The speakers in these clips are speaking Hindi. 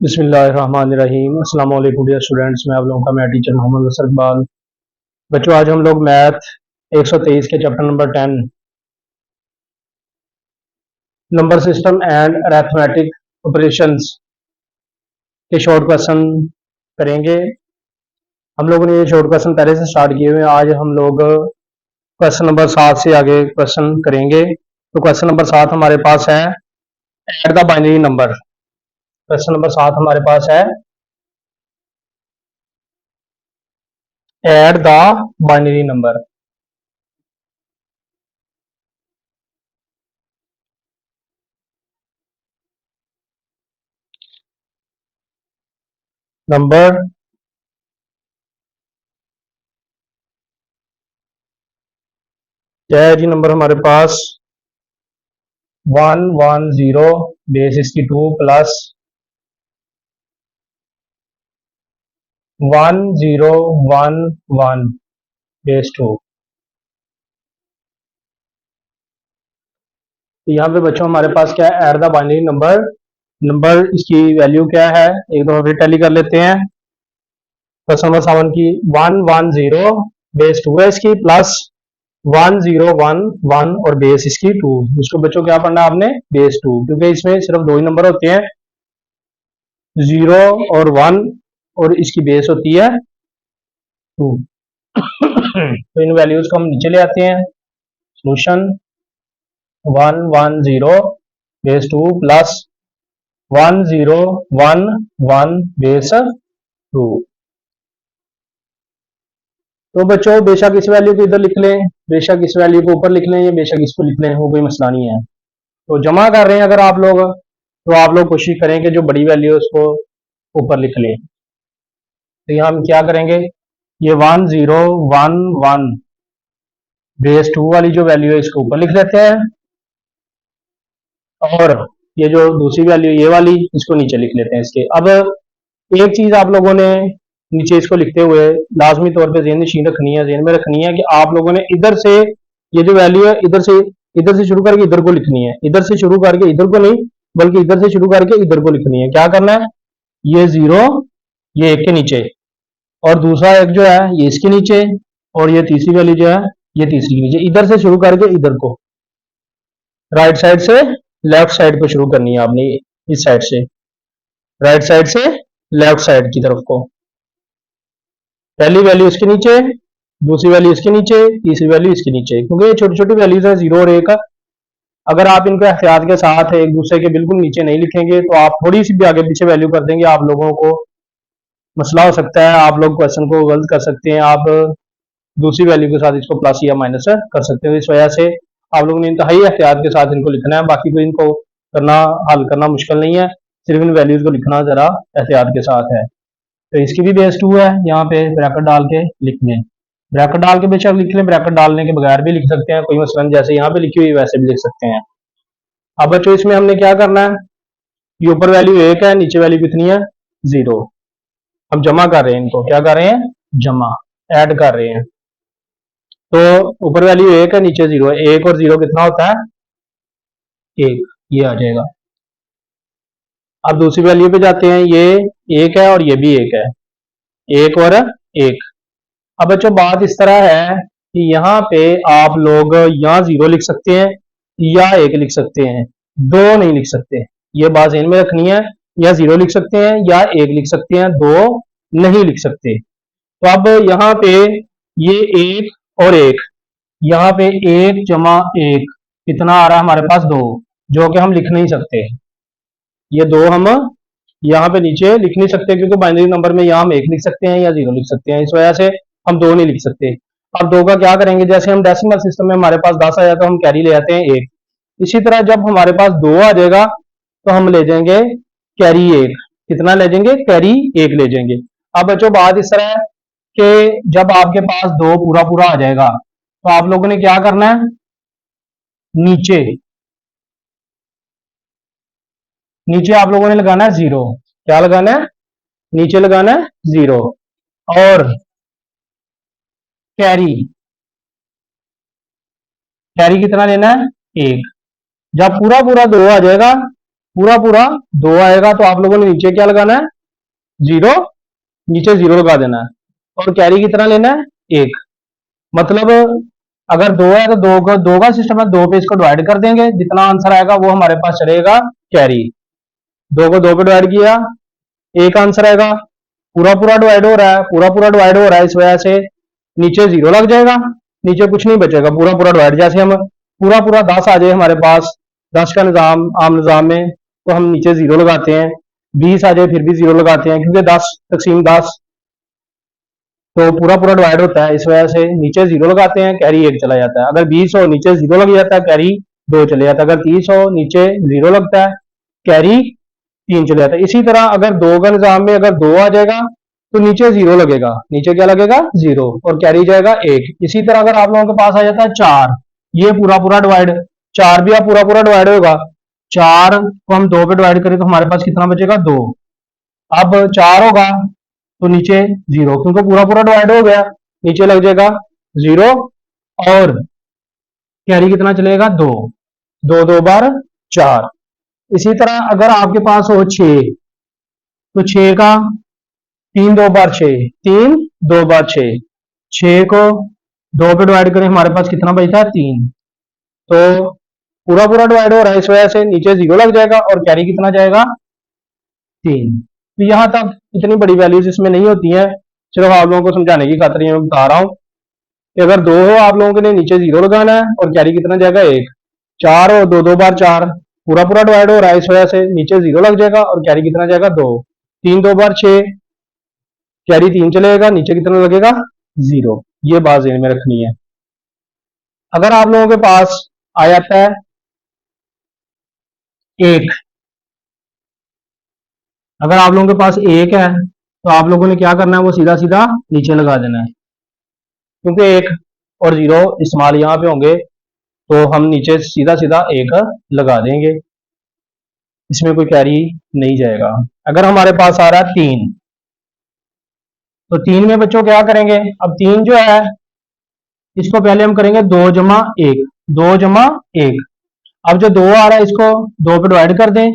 बिस्मिल्लाहिर्रहमानिर्रहीम। अस्सलाम वालेकुम डियर स्टूडेंट्स, मैं आप लोगों का मैं टीचर मोहम्मद असर इकबाल। बच्चों, आज हम लोग मैथ 123 के chapter number 10 number system and arithmetic operations के शॉर्ट क्वेश्चन करेंगे। हम लोगों ने ये शॉर्ट क्वेश्चन पहले से स्टार्ट किए हुए हैं। आज हम लोग क्वेश्चन नंबर 7 से आगे क्वेश्चन करेंगे। तो क्वेश्चन नंबर 7 हमारे पास है add the binary number. Question number 7 हमारे पास है add the binary number. Number क्या है जी? नंबर हमारे पास 110 बेस इसकी 2 प्लस 1011 बेस 2। तो यहाँ पे बच्चों हमारे पास क्या है? Add the binary number. Number इसकी वैल्यू क्या है, एक दफा फिर टैली कर लेते हैं। क्वेश्चन नंबर 7 की 110 बेस 2 है इसकी, प्लस 1011 और बेस इसकी 2। इसको बच्चों क्या पढ़ना है आपने? बेस 2, क्योंकि इसमें सिर्फ दो ही नंबर होते हैं, 0 और 1, और इसकी बेस होती है 2। तो इन वैल्यूज को हम नीचे ले आते हैं। Solution 110 base 2 plus 1011 base 2। तो बच्चों बेशक इस वैल्यू को इधर लिख लें, बेशक इस वैल्यू को ऊपर लिख लें, या बेशक इसको लिख लें, वो कोई मसला नहीं है। तो जमा कर रहे हैं अगर आप लोग, तो आप लोग कोशिश करें कि जो बड़ी वैल्यू है उसको ऊपर लिख लें। तो यहाँ हम क्या करेंगे, ये 1011 बेस 2 वाली जो वैल्यू है इसको ऊपर लिख लेते हैं, और ये जो दूसरी वैल्यू ये वाली इसको नीचे लिख लेते हैं इसके। अब एक चीज आप लोगों ने नीचे इसको लिखते हुए लाजमी तौर पे ज़हन नशीन रखनी है, ज़हन में रखनी है कि आप लोगों ने इधर से ये जो वैल्यू है इधर से शुरू करके इधर को लिखनी है, इधर से शुरू करके इधर को नहीं, बल्कि इधर से शुरू करके इधर को लिखनी है। क्या करना है? ये 0 ये 1 के नीचे, और दूसरा एक जो है ये इसके नीचे, और ये तीसरी वैल्यू जो है ये तीसरी के नीचे। इधर से शुरू करके इधर को, राइट साइड से लेफ्ट साइड को शुरू करनी है आपने, इस साइड से राइट साइड से लेफ्ट साइड की तरफ को। पहली वैल्यू इसके नीचे, दूसरी वैल्यू इसके नीचे, तीसरी वैल्यू इसके नीचे, क्योंकि ये छोटी छोटी वैल्यूज है 0 और 1। अगर आप इनको एहतियात के साथ एक दूसरे के बिल्कुल नीचे नहीं लिखेंगे तो आप थोड़ी सी भी आगे पीछे वैल्यू कर देंगे, आप लोगों को मसला हो सकता है, आप लोग क्वेश्चन को गलत कर सकते हैं, आप दूसरी वैल्यू के साथ इसको प्लस या माइनस कर सकते हैं। इस वजह से आप लोगों ने इंतहाई एहतियात के साथ इनको लिखना है। बाकी कोई इनको करना, हल करना मुश्किल नहीं है, सिर्फ इन वैल्यूज को लिखना जरा एहतियात के साथ है। तो इसकी भी बेस 2 है, यहाँ पे ब्रैकेट डाल के लिख लें, ब्रैकेट डाल के बेशक लिख लें, ब्रैकेट डालने के बगैर भी लिख सकते हैं, कोई मसला नहीं, जैसे यहाँ पे लिखी हुई वैसे भी लिख सकते हैं। अब बच्चों इसमें हमने क्या करना है, ये ऊपर वैल्यू 1 है, नीचे वैल्यू कितनी है? 0। हम जमा कर रहे हैं, इनको क्या कर रहे हैं? जमा, ऐड कर रहे हैं। तो ऊपर वैल्यू 1 है, नीचे 0 है, 1 और 0 कितना होता है? 1, ये आ जाएगा। अब दूसरी वैल्यू पे जाते हैं, ये 1 है और ये भी 1 है, 1 और 1। अब बच्चों बात इस तरह है कि यहाँ पे आप लोग यहाँ 0 लिख सकते हैं या 1 लिख सकते हैं, दो नहीं लिख सकते। ये बात ध्यान में रखनी है, या 0 लिख सकते हैं या 1 लिख सकते हैं, दो नहीं लिख सकते। तो अब यहाँ पे ये 1 और 1, यहाँ पे 1 जमा 1 कितना आ रहा है हमारे पास? 2, जो कि हम लिख नहीं सकते। ये 2 हम यहाँ पे नीचे लिख नहीं सकते, क्योंकि बाइनरी नंबर में यहाँ हम 1 लिख सकते हैं या 0 लिख सकते हैं, इस वजह से हम 2 नहीं लिख सकते। अब 2 का क्या करेंगे, जैसे हम डेसिमल सिस्टम में हमारे पास 10 आ जाए तो हम कैरी ले आते हैं 1, इसी तरह जब हमारे पास 2 आ जाएगा तो हम ले जाएंगे कैरी 1। कितना ले जाएंगे? कैरी 1 ले जाएंगे। अब बच्चों बात इस तरह है कि जब आपके पास 2 पूरा पूरा आ जाएगा तो आप लोगों ने क्या करना है, नीचे नीचे आप लोगों ने लगाना है 0। क्या लगाना है? नीचे लगाना है 0, और कैरी, कैरी कितना लेना है? 1। जब पूरा पूरा 2 आ जाएगा पूरा पूरा 2 आएगा, तो आप लोगों ने नीचे क्या लगाना है, 0, नीचे 0 लगा देना है। और कैरी कितना लेना है, 1। मतलब अगर 2 है तो 2 का सिस्टम है, 2 पे इसको डिवाइड कर देंगे, जितना आंसर आएगा वो हमारे पास चलेगा कैरी। 2 को 2 पे डिवाइड किया, 1 आंसर आएगा। पूरा पूरा डिवाइड हो रहा है, पूरा पूरा डिवाइड हो रहा है, इस वजह से नीचे 0 लग जाएगा, नीचे कुछ नहीं बचेगा, पूरा पूरा डिवाइड। जैसे हम पूरा पूरा 10 आ जाए हमारे पास, 10 का निजाम आम निजाम में, तो हम नीचे 0 लगाते हैं। 20 आ जाए फिर भी 0 लगाते हैं, क्योंकि 10 तकसीम 10 तो पूरा पूरा डिवाइड होता है, इस वजह से नीचे 0 लगाते हैं, कैरी 1 चला जाता है। अगर 20 हो, नीचे 0 लग जाता है, कैरी 2 चले जाता है। अगर 30 हो, नीचे 0 लगता है, कैरी 3 चले जाता है। इसी तरह अगर 2 का निजाम में अगर 2 आ जाएगा तो नीचे 0 लगेगा, नीचे क्या लगेगा, 0, और कैरी जाएगा 1। इसी तरह अगर आप लोगों के पास आ जाता है 4, ये पूरा पूरा डिवाइड, 4 भी आप पूरा पूरा डिवाइड होगा, 4 को हम 2 पे डिवाइड करें तो हमारे पास कितना बचेगा, 2। अब 4 होगा तो नीचे 0, क्योंकि पूरा पूरा डिवाइड हो गया, नीचे लग जाएगा 0। और कैरी कितना चलेगा, 2, 2 2 बार 4। इसी तरह अगर आपके पास हो 6, तो 6 का 3 2 बार 6, 3 2 बार 6, 6 को 2 पे डिवाइड करें हमारे पास कितना बचता है, 3। तो पूरा पूरा डिवाइड हो रहा है, इस वजह से नीचे 0 लग जाएगा और कैरी कितना जाएगा, 3। तो यहां तक इतनी बड़ी वैल्यूज इसमें नहीं होती हैं, सिर्फ आप लोगों को समझाने की खातिर ये मैं बता रहा हूं कि अगर 2 हो आप लोगों के लिए नीचे 0 लगाना है और कैरी कितना जाएगा, 1। 4 हो, 2 2 बार 4, पूरा पूरा डिवाइड हो रहा है, इस वजह से नीचे 0 लग जाएगा और कैरी कितना जाएगा, 2। 3 2 बार 6, कैरी 3 चलेगा, नीचे कितना लगेगा, 0। ये बात ज़हन में रखनी है। अगर आप लोगों के पास आ जाता है 1, अगर आप लोगों के पास 1 है तो आप लोगों ने क्या करना है, वो सीधा सीधा नीचे लगा देना है, क्योंकि 1 और 0 इस्तेमाल यहाँ पे होंगे, तो हम नीचे सीधा सीधा 1 लगा देंगे, इसमें कोई कैरी नहीं जाएगा। अगर हमारे पास आ रहा है 3, तो 3 में बच्चों क्या करेंगे, अब 3 जो है इसको पहले हम करेंगे 2 जमा 1, 2 जमा 1। अब जो 2 आ रहा है इसको 2 पे डिवाइड कर दें,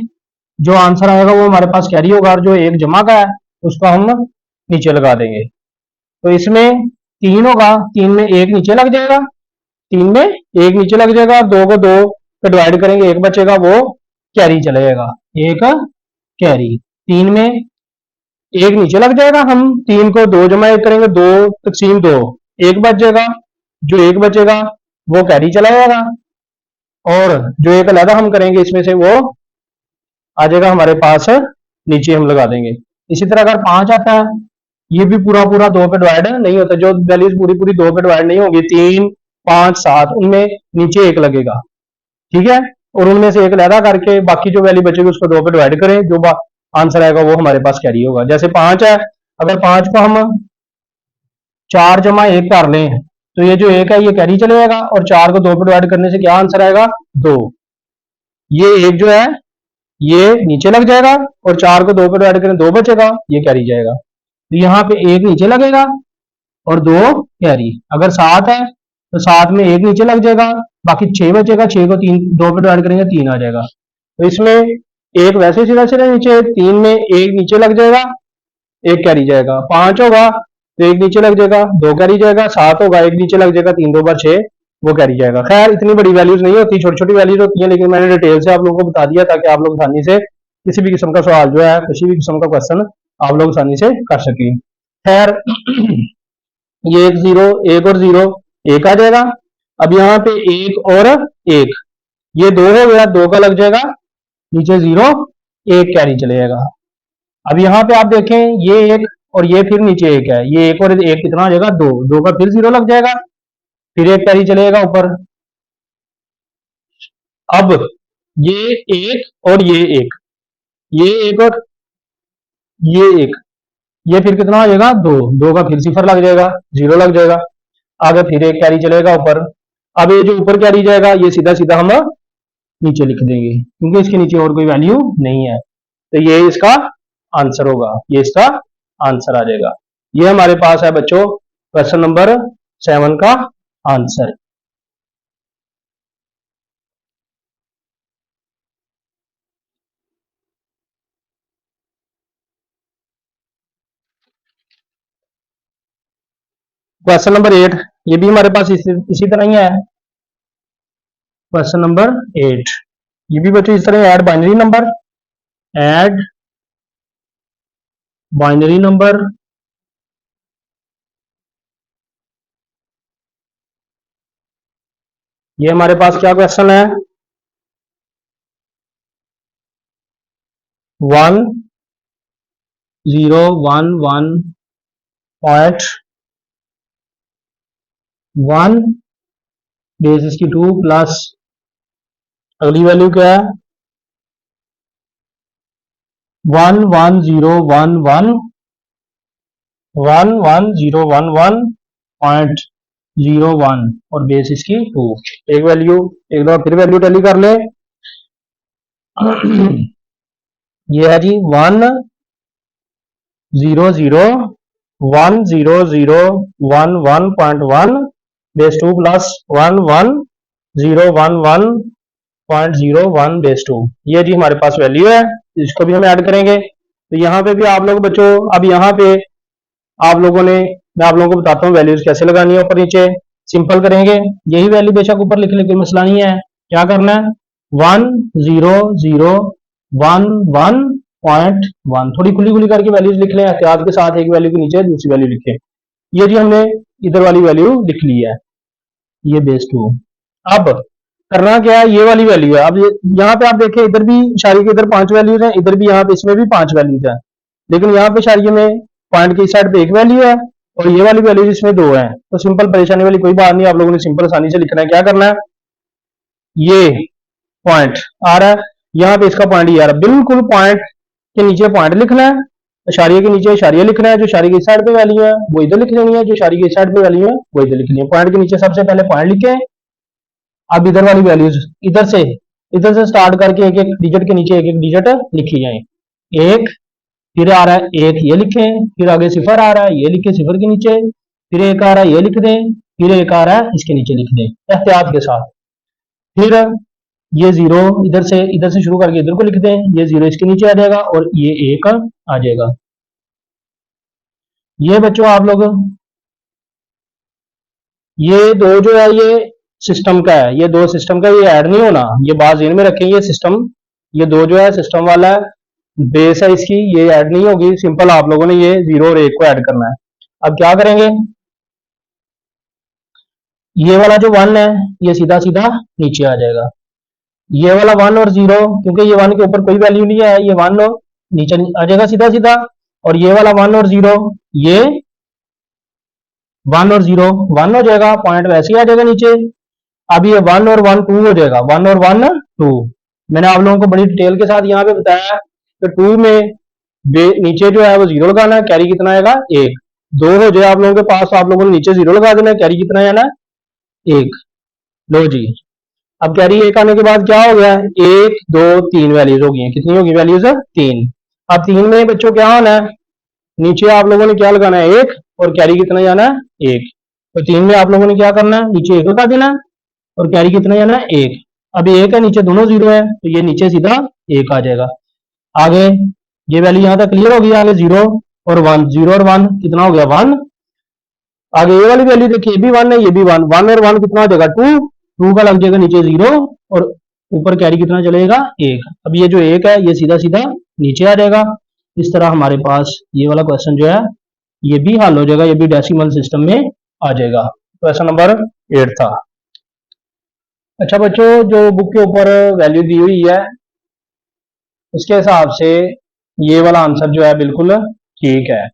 जो आंसर आएगा वो हमारे पास कैरी होगा, और जो 1 जमा का है उसको हम नीचे लगा देंगे। तो इसमें 3 होगा, 3 में 1 नीचे लग जाएगा, 3 में 1 नीचे लग जाएगा, 2 को 2 पे डिवाइड करेंगे, 1 बचेगा, वो कैरी चला जाएगा, 1 कैरी। 3 में 1 नीचे लग जाएगा, हम 3 को 2 जमा 1 करेंगे, 2 तकसीम 2, 1 बच जाएगा, जो 1 बचेगा वो कैरी चला जाएगा, और जो 1 अलहदा हम करेंगे इसमें से वो आ जाएगा हमारे पास, नीचे हम लगा देंगे। इसी तरह अगर 5 आता है, ये भी पूरा पूरा 2 पे डिवाइड नहीं होता, जो वैल्यूज पूरी पूरी 2 पे डिवाइड नहीं होगी, 3 5 7, उनमें नीचे 1 लगेगा, ठीक है, और उनमें से 1 अलहदा करके बाकी जो वैल्यू बचेगी उसको 2 पे डिवाइड करें, जो आंसर आएगा वो हमारे पास कैरी होगा। जैसे 5 है, अगर 5 को हम 4 जमा 1 कर लें, तो ये जो 1 है ये कैरी चले जाएगा, और 4 को 2 पे डिवाइड करने से क्या आंसर आएगा, 2। ये 1 जो है ये नीचे लग जाएगा, और 4 को 2 पे डिवाइड करें, 2 बचेगा, ये कैरी जाएगा। तो यहाँ पे 1 नीचे लगेगा और 2 कैरी। अगर 7 है तो 7 में 1 नीचे लग जाएगा, बाकी 6 बचेगा, 6 को 2 पे डिवाइड करेंगे, 3 आ जाएगा। तो इसमें 1 वैसे सीधा सीधा नीचे, 3 में 1 नीचे लग जाएगा, 1 कैरी जाएगा। 5 होगा तो 1 नीचे लग जाएगा, 2 कैरी जाएगा। 7 होगा, 1 नीचे लग जाएगा, 3 2 बार 6, वो कैरी जाएगा। खैर इतनी बड़ी वैल्यूज नहीं होती, छोटी छोटी वैल्यूज होती है, लेकिन मैंने डिटेल से आप लोगों को बता दिया ताकि आप लोग आसानी से किसी भी किस्म का सवाल जो है, किसी भी किस्म का क्वेश्चन आप लोग आसानी से कर सकें। खैर ये 1 0, 1 और 0 1 आ जाएगा। अब यहाँ पे 1 और 1, ये 2 हो गया, 2 का लग जाएगा, नीचे 0, 1 कैरी चले जाएगा। अब यहाँ पे आप देखें ये 1 और ये फिर नीचे 1 है, ये 1 और 1 कितना आ जाएगा, 2, 2 का फिर 0 लग जाएगा, फिर 1 कैरी चलेगा ऊपर। अब ये 1 और ये 1, ये 1 और ये 1, ये फिर कितना हो जाएगा, 2, 2 का फिर सिफर लग जाएगा, 0 लग जाएगा। आगे फिर 1 कैरी चलेगा ऊपर। अब ये जो ऊपर कैरी जाएगा ये सीधा सीधा हम नीचे लिख देंगे, क्योंकि इसके नीचे और कोई वैल्यू नहीं है, तो ये इसका आंसर होगा, ये इसका आंसर आ जाएगा। ये हमारे पास है बच्चों क्वेश्चन नंबर 7 का आंसर। क्वेश्चन नंबर 8, ये भी हमारे पास इसी तरह ही है। क्वेश्चन नंबर 8, ये भी बच्चों इस तरह, add binary number, add binary number, ये हमारे पास क्या क्वेश्चन है, 1011.1 बेस इसकी 2 प्लस अगली वैल्यू क्या है, 11011.01 और बेस इसकी 2। एक वैल्यू, एक दो फिर वैल्यू टैली कर ले। ये है जी 1001111.1 बेस 2 प्लस 11011.01 बेस 2। ये जी हमारे पास वैल्यू है, इसको भी हम ऐड करेंगे। तो यहाँ पे भी आप लोग बच्चों, अब यहाँ पे आप लोगों ने, मैं आप लोगों को बताता हूँ वैल्यूज कैसे लगानी है, ऊपर नीचे सिंपल करेंगे। यही वैल्यू बेशक ऊपर लिख ले, कोई मसला नहीं है। क्या करना है, 10011.1 थोड़ी खुली खुली करके वैल्यूज लिख लें एहतियात के साथ, एक वैल्यू के नीचे दूसरी वैल्यू लिखें। ये जी हमने इधर वाली वैल्यू लिख ली है, ये बेस 2। अब करना क्या है, ये वाली वैल्यू है। अब यहाँ पे आप देखें, इधर भी इशारे के इधर 5 वैल्यूज हैं, इधर भी यहाँ पे इसमें भी 5 वैल्यूज हैं, लेकिन यहाँ पे इशारे में पॉइंट की इस साइड पे एक वैल्यू है और ये वाली वैल्यूज इसमें 2 है। तो सिंपल, परेशानी वाली कोई बात नहीं, आप लोगों ने सिंपल आसानी से लिखना है। क्या करना है, ये पॉइंट आ रहा है, यहाँ पे इसका पॉइंट ये आ रहा है, बिल्कुल पॉइंट के नीचे पॉइंट लिखना है, इशारिये के नीचे इशारिया लिखना है, जो इशारे की साइड पे वैल्यू है वो इधर लिख लेनी है, जो इशारे की साइड पे वैल्यू है वो इधर लिख लेनी है। पॉइंट के नीचे सबसे पहले पॉइंट लिखे, अब इधर वाली वैल्यूज इधर से स्टार्ट करके एक एक डिजिट के नीचे एक एक डिजिट लिखी जाए। एक, फिर आ रहा है एक, ये लिखें, फिर आगे सिफर आ रहा है, ये लिखे सिफर के नीचे, फिर एक आ रहा है, ये लिख दें, फिर एक आ रहा है, इसके नीचे लिख दें एहतियात के साथ। फिर ये जीरो इधर से शुरू करके इधर को लिख दें, ये जीरो इसके नीचे आ जाएगा और ये एक आ जाएगा। ये बच्चों आप लोग, ये दो जो है ये सिस्टम का है, ये दो सिस्टम का, ये ऐड नहीं होना, ये बात ज़हन में रखें, ये सिस्टम, ये दो जो है सिस्टम वाला है, बेस है इसकी, ये ऐड नहीं होगी। सिंपल आप लोगों ने ये जीरो और एक को ऐड करना है। अब क्या करेंगे, ये वाला जो 1 है ये सीधा सीधा नीचे आ जाएगा, ये वाला 1 और 0, क्योंकि ये 1 के ऊपर कोई वैल्यू नहीं है, ये 1 और नीचे आ जाएगा सीधा सीधा, और ये वाला 1 और 0, ये 1 और 0 1 हो जाएगा, पॉइंट वैसे ही आ जाएगा नीचे। अब ये 1 और 1 2 हो जाएगा, 1 और 1 2। मैंने आप लोगों को बड़ी डिटेल के साथ यहाँ पे बताया कि 2 में नीचे जो है वो 0 लगाना है, कैरी कितना आएगा 1। 2 हो जाए आप लोगों के पास, आप लोगों ने नीचे 0 लगा देना है, कैरी कितना आना है 1। लो जी, अब कैरी 1 आने के बाद क्या हो गया, 1 2 3 वैल्यूज हो गई, कितनी होगी वैल्यूज 3। अब 3 में बच्चों क्या होना है, नीचे आप लोगों ने क्या लगाना है 1 और कैरी कितना जाना है 1। तो 3 में आप लोगों ने क्या करना है, नीचे 1 लगा देना और कैरी कितना जाना है 1। अब 1 है, नीचे दोनों 0 है, तो ये नीचे सीधा 1 आ जाएगा। आगे ये वैल्यू यहां तक क्लियर होगी, आगे 0 और 1, 0 और 1 कितना हो गया 1। आगे ये वाली वैल्यू देखिए, ये भी 1 है, ये भी 1, 1 और 1 कितना हो जाएगा 2, 2 का लग जाएगा नीचे 0 और ऊपर कैरी कितना चलेगा 1। अब ये जो 1 है ये सीधा सीधा नीचे आ जाएगा। इस तरह हमारे पास ये वाला क्वेश्चन जो है ये भी हल हो जाएगा, ये भी डेसिमल सिस्टम में आ जाएगा। क्वेश्चन नंबर 8 था। अच्छा बच्चों, जो बुक के ऊपर वैल्यू दी हुई है उसके हिसाब से ये वाला आंसर जो है बिल्कुल ठीक है।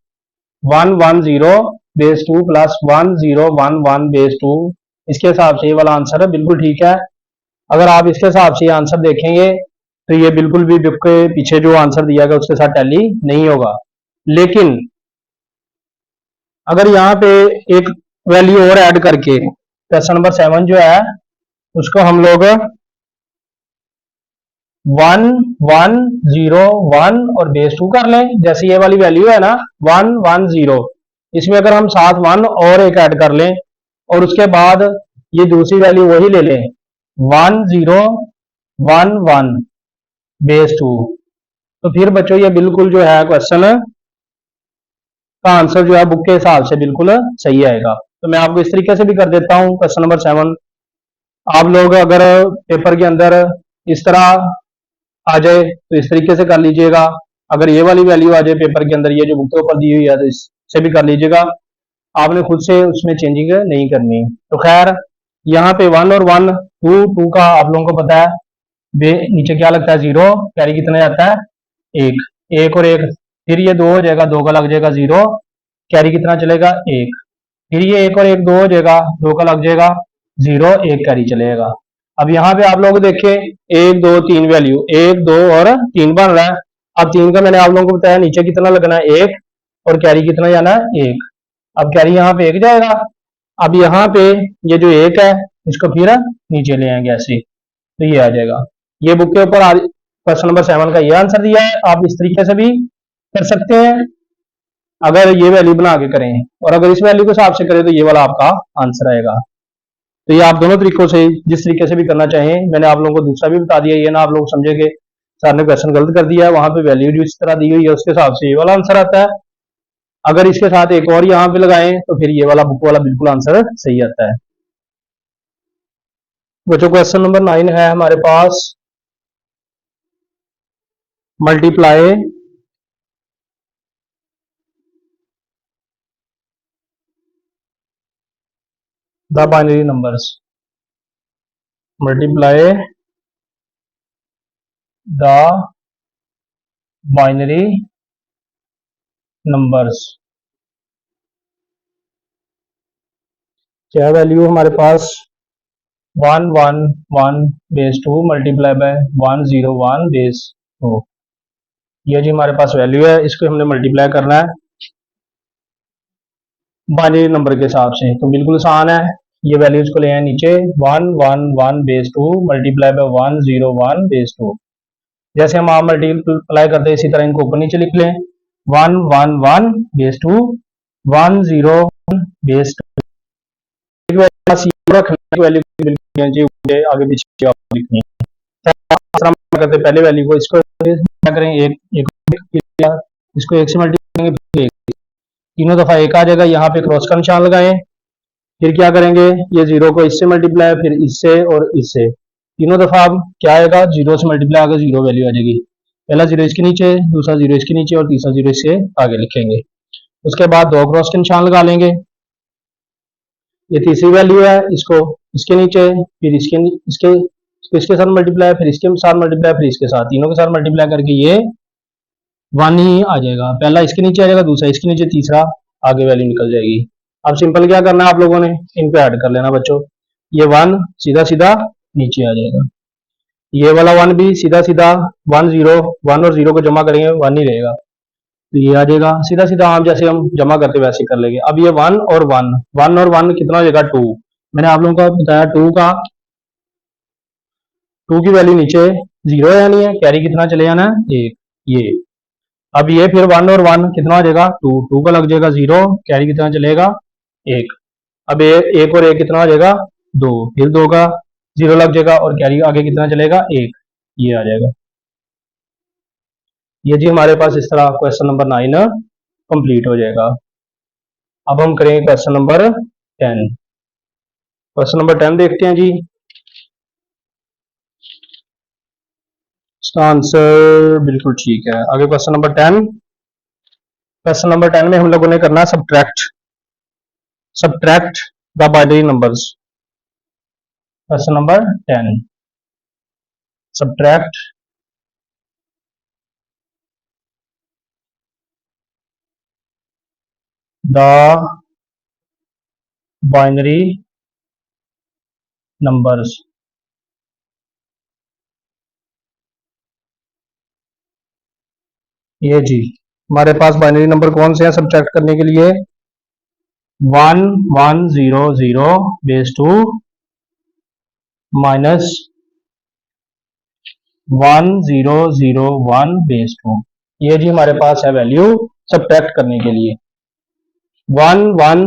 110 बेस 2 प्लस 1011 बेस 2, इसके हिसाब से ये वाला आंसर है बिल्कुल ठीक है। अगर आप इसके हिसाब से ये आंसर देखेंगे तो ये बिल्कुल भी बुक के पीछे जो आंसर दिया गया उसके साथ टैली नहीं होगा। लेकिन अगर यहाँ पे एक वैल्यू और ऐड करके क्वेश्चन नंबर 7 जो है उसको हम लोग 1101 और बेस 2 कर लें, जैसे ये वाली वैल्यू है ना 110, इसमें अगर हम साथ 1 और एक ऐड कर लें और उसके बाद ये दूसरी वैल्यू वही ले लें 1011 बेस 2, तो फिर बच्चों ये बिल्कुल जो है क्वेश्चन का आंसर जो है बुक के हिसाब से बिल्कुल सही आएगा। तो मैं आपको इस तरीके से भी कर देता हूँ। क्वेश्चन नंबर 7 आप लोग अगर पेपर के अंदर इस तरह आ जाए तो इस तरीके से कर लीजिएगा। अगर ये वाली वैल्यू आ जाए पेपर के अंदर, ये जो बुक के ऊपर दी हुई है, तो इससे भी कर लीजिएगा। आपने खुद से उसमें चेंजिंग नहीं करनी। तो खैर यहाँ पे 1 और 1 2 का आप लोगों को पता है, नीचे क्या लगता है 0, कैरी कितना जाता है 1, 1 और 1, फिर ये 2 हो जाएगा, 2 का लग जाएगा 0, कैरी कितना चलेगा 1, फिर ये 1 और 1 2 हो जाएगा, 2 का लग जाएगा 0, 1 कैरी चलेगा। अब यहाँ पे आप लोग देखें 1 2 3 वैल्यू 1 2 और 3 बन रहा है। अब 3 का मैंने आप लोगों को बताया नीचे कितना लगना है 1, और कैरी कितना जाना है 1। अब कैरी यहाँ पे 1 जाएगा। अब यहाँ पे ये जो 1 है इसको फिर नीचे ले आएंगे ऐसे, तो ये आ जाएगा। ये बुक के ऊपर क्वेश्चन नंबर 7 का ये आंसर दिया है। आप इस तरीके से भी कर सकते हैं अगर ये वैल्यू बना के करें, और अगर इस वैल्यू के हिसाब से करें तो ये वाला आपका आंसर आएगा। तो ये आप दोनों तरीकों से जिस तरीके से भी करना चाहें, मैंने आप लोगों को दूसरा भी बता दिया। ये ना आप लोग समझे कि सर ने क्वेश्चन गलत कर दिया है, वहां पे वैल्यू जो इस तरह दी हुई है उसके हिसाब से ये वाला आंसर आता है। अगर इसके साथ एक और यहाँ पे लगाएं तो फिर ये वाला बुक वाला बिल्कुल आंसर सही आता है। बच्चों क्वेश्चन नंबर 9 है हमारे पास, multiply the binary numbers, multiply the binary numbers. क्या वैल्यू हमारे पास 1 1 1 बेस 2 मल्टीप्लाई बाय 1 0 1 बेस 2। ये जी हमारे पास वैल्यू है, इसको हमने मल्टीप्लाई करना है बाइनरी नंबर के हिसाब से। तो बिल्कुल आसान है, ये वैल्यूज को ले आए नीचे 1 1 1 बेस 2 मल्टीप्लाई बाय 1 0 1 बेस 2। जैसे हम आप मल्टीप्लाई करते हैं इसी तरह इनको ऊपर नीचे लिख लें 1 1 1 बेस 2 1 0 बेस 2। वैल्यू आगे पीछे लिखनी करते पहले वैल्यू को, इसको क्या करें एक इसको 1 से मल्टीप्लाई करेंगे, तीनों दफा 1 आ जाएगा, यहाँ पे क्रॉस का निशान लगाएं। फिर क्या करेंगे ये 0 को इससे मल्टीप्लाई, फिर इससे और इससे, तीनों दफा अब क्या आएगा 0 से मल्टीप्लाई आगे 0 वैल्यू आ जाएगी। पहला 0 इसके नीचे, दूसरा 0 इसके नीचे और तीसरा 0 इससे आगे लिखेंगे। उसके बाद 2 क्रॉस के निशान लगा लेंगे। ये तीसरी वैल्यू है, इसको इसके नीचे, फिर इसके साथ मल्टीप्लाई, फिर इसके साथ मल्टीप्लाई, फिर इसके साथ, तीनों के साथ मल्टीप्लाई करके ये 1 ही आ जाएगा। पहला इसके नीचे आ जाएगा, दूसरा इसके नीचे, तीसरा आगे वैल्यू निकल जाएगी। अब सिंपल क्या करना है आप लोगों ने, इनको ऐड कर लेना बच्चों। ये 1 सीधा सीधा नीचे आ जाएगा, ये वाला 1 भी सीधा सीधा 1 0 1 और 0 को जमा करेंगे 1 ही रहेगा, तो ये आ जाएगा सीधा सीधा। आप जैसे हम जमा करते वैसे कर लेंगे। अब ये 1 और 1 कितना हो जाएगा 2। मैंने आप लोगों को बताया 2 की वैल्यू नीचे 0 आनी है, कैरी कितना चले जाना है 1, ये। अब ये फिर 1 और 1 कितना हो जाएगा 2, 2 का लग जाएगा 0, कैरी कितना चलेगा 1। अब 1 और 1 कितना हो जाएगा 2, फिर 2 का 0 लग जाएगा और कैरी आगे कितना चलेगा 1, ये आ जाएगा। ये जी हमारे पास इस तरह क्वेश्चन नंबर 9 कंप्लीट हो जाएगा। अब हम करेंगे क्वेश्चन नंबर 10। क्वेश्चन नंबर 10 देखते हैं जी, इसका आंसर बिल्कुल ठीक है। आगे क्वेश्चन नंबर 10, क्वेश्चन नंबर 10 में हम लोगों ने करना subtract the binary numbers. Question number 10 subtract the binary numbers. ये जी हमारे पास बाइनरी नंबर कौन से हैं सब्ट्रैक्ट करने के लिए, 1 1 0 0 बेस 2 माइनस 1 0 0 1 बेस 2। ये जी हमारे पास है वैल्यू सब्ट्रैक्ट करने के लिए, 1 1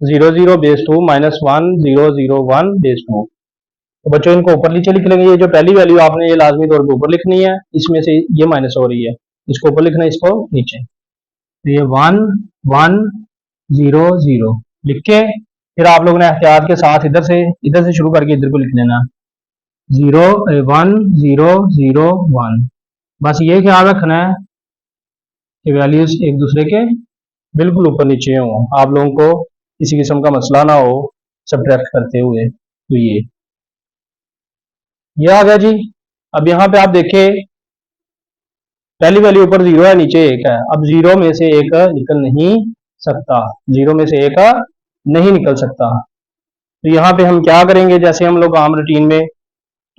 0 0 बेस 2 माइनस 1 0 0 1 बेस 2। तो बच्चों इनको ऊपर नीचे लिख लेंगे। ये जो पहली वैल्यू आपने ये लाजमी तौर पे ऊपर लिखनी है, इसमें से ये माइनस हो रही है, इसको ऊपर लिखना है, इसको नीचे। तो ये 1 1 0 0 लिख के फिर आप लोगों ने एहतियात के साथ इधर से शुरू करके इधर को लिख लेना, 0 1 0 0 1। बस ये ख्याल रखना है कि वैल्यूज एक दूसरे के बिल्कुल ऊपर नीचे हो, आप लोगों को किसी किस्म का मसला ना हो सब्ट्रैक्ट करते हुए। तो ये आ गया जी। अब यहाँ पे आप देखें, पहली वैल्यू ऊपर 0 है, नीचे 1 है। अब 0 में से 1 निकल नहीं सकता, 0 में से 1 नहीं निकल सकता। तो यहाँ पे हम क्या करेंगे, जैसे हम लोग आम रूटीन में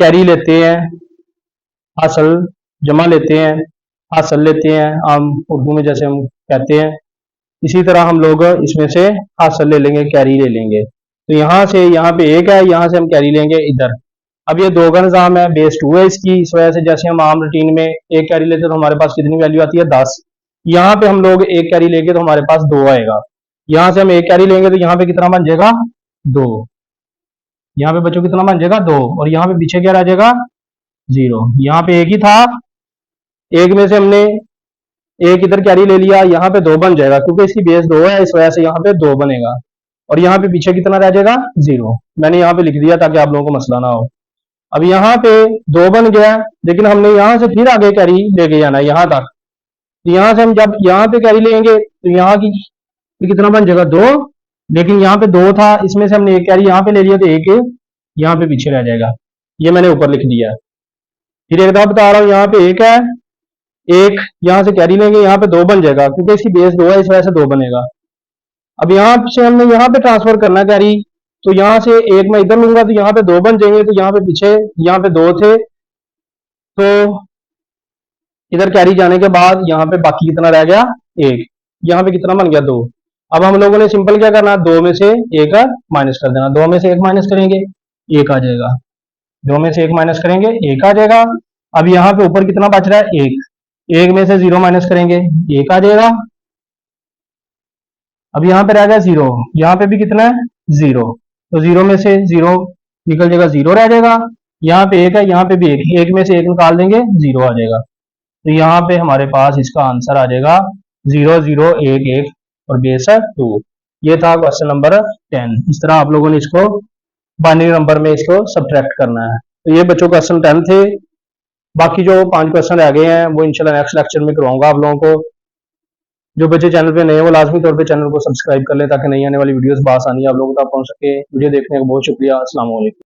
कैरी लेते हैं, हासिल जमा लेते हैं, हासिल लेते हैं आम उर्दू में जैसे हम कहते हैं, इसी तरह हम लोग इसमें से हासिल ले लेंगे, कैरी ले लेंगे। तो यहाँ से यहाँ पे 1 है, यहाँ से हम कैरी लेंगे इधर। अब ये 2 का निज़ाम है, बेस 2 है इसकी, इस वजह से जैसे हम आम रूटीन में 1 कैरी लेते हैं तो हमारे पास कितनी वैल्यू आती है, 10। यहाँ पे हम लोग 1 कैरी लेंगे तो हमारे पास 2 आएगा। यहाँ से हम 1 कैरी लेंगे तो यहाँ पे कितना बन जाएगा, 2। यहाँ पे बच्चों कितना बन जाएगा, 2। और यहाँ पे पीछे क्या रह जाएगा, 0। यहाँ पे 1 ही था, 1 में से हमने 1 इधर कैरी ले लिया, यहाँ पे 2 बन जाएगा क्योंकि इसकी बेस 2 है, इस वजह से यहाँ पे 2 बनेगा। और यहाँ पे पीछे कितना रह जाएगा, 0। मैंने यहाँ पे लिख दिया ताकि आप लोगों को मसला ना हो। अब यहाँ पे 2 बन गया, लेकिन हमने यहाँ से फिर आगे कैरी लेके जाना है यहाँ तक। तो यहाँ से हम जब यहाँ पे कैरी लेंगे तो यहाँ की कितना बन जाएगा, 2। लेकिन यहाँ पे 2 था, इसमें से हमने 1 कैरी यहाँ पे ले लिया तो 1 यहाँ पे पीछे रह जाएगा। ये मैंने ऊपर लिख दिया। फिर एक दफा बता रहा हूँ, यहाँ पे 1 है, 1 यहाँ से कैरी लेंगे, यहाँ पे 2 बन जाएगा क्योंकि इसकी बेस 2 है, इस वजह से 2 बनेगा। अब यहाँ से हमने यहाँ पे ट्रांसफर करना कैरी, तो यहाँ से 1 मैं इधर लूंगा तो यहाँ पे 2 बन जाएंगे। तो यहाँ पे पीछे यहाँ पे 2 थे, तो इधर कैरी जाने के बाद यहाँ पे बाकी कितना रह गया, 1। यहाँ पे कितना बन गया, 2। अब हम लोगों ने सिंपल क्या करना, 2 में से 1 माइनस कर देना। 2 में से 1 माइनस करेंगे, 1 आ जाएगा। 2 में से 1 माइनस करेंगे, 1 आ जाएगा। अब यहाँ पे ऊपर कितना बच रहा है, 1। 1 में से 0 माइनस करेंगे, 1 आ जाएगा। अब यहाँ पे रह गया 0, यहाँ पे भी कितना है, 0। तो 0 में से 0 निकल जाएगा, 0 रह जाएगा। यहाँ पे 1 है, यहाँ पे भी 1, 1 में से 1 निकाल देंगे, 0 आ जाएगा। तो यहाँ पे हमारे पास इसका आंसर आ जाएगा 0 0 1 1 और बेस 2। ये था क्वेश्चन नंबर 10। इस तरह आप लोगों ने इसको बाइनरी नंबर में इसको सब्ट्रैक्ट करना है। तो ये बच्चों क्वेश्चन 10 थे। बाकी जो 5 क्वेश्चन रह गए हैं वो इंशाल्लाह नेक्स्ट लेक्चर में करवाऊंगा आप लोगों को। जो बच्चे चैनल पे नए हैं वो लाजमी तौर पे चैनल को सब्सक्राइब कर लें ताकि नई आने वाली वीडियोस बआसानी आप लोगों तक पहुंच सके। वीडियो देखने का बहुत शुक्रिया। अस्सलाम वालेकुम।